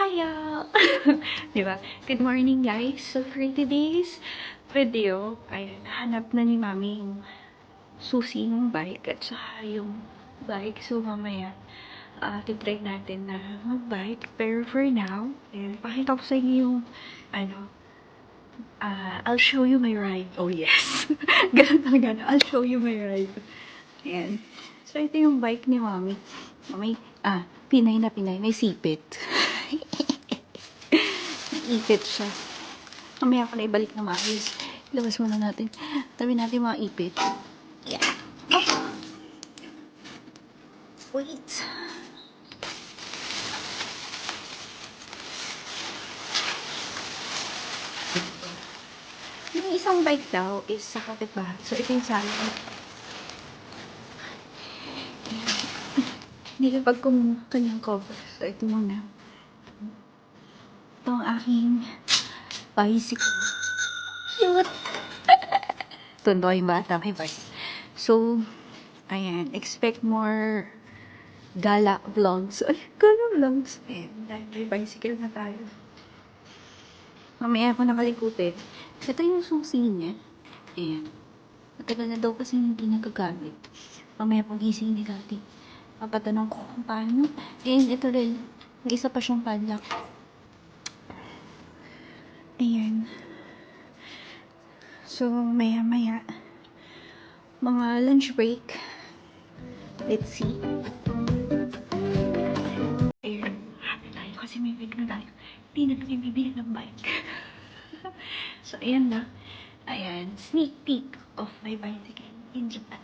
Hiya! Diba? Good morning, guys. So, for today's video, ay hanap na ni Mami yung susi ng bike at saka yung bike. So, mamaya, titry natin na mag-bike. Pero for now, pakita ko sa inyo yung, I'll show you my ride. Oh, yes. Ganun talaga na. I'll show you my ride. Ayan. So, ito yung bike ni Mami. May, Pinay na Pinay. May sipit. Naipit siya. Mamaya ko na ibalik na maayos. Ilabas muna natin. Tabi natin mga ipit. Yeah. Oh. Wait. Yung isang bike daw is sa kapitbahay. So, ito yung sa akin. Nilapag ko muna kanyang cover. So, ito muna. Ito ang aking bicycle. Cute! Tundo yung bata. May bike. So, ayan. Expect more gala vlogs. Ay, gala vlogs. Ayan. Dahil may bicycle na tayo. Mamaya ako nakalikutin. Ito yung susi niya. Ayan. Matagal na daw kasi hindi nagagamit. Mamaya pagising ni Daddy. Papatanong ko kung paano. And ito rin. May isa pa siyang padlock. Ayan. So, maya-maya. Mga lunch break. Let's see. Ayan. Happy tayo kasi may big na tayo. Hindi na kami bibili ng bike. So, ayan na. Ayan. Sneak peek of my bicycle in Japan.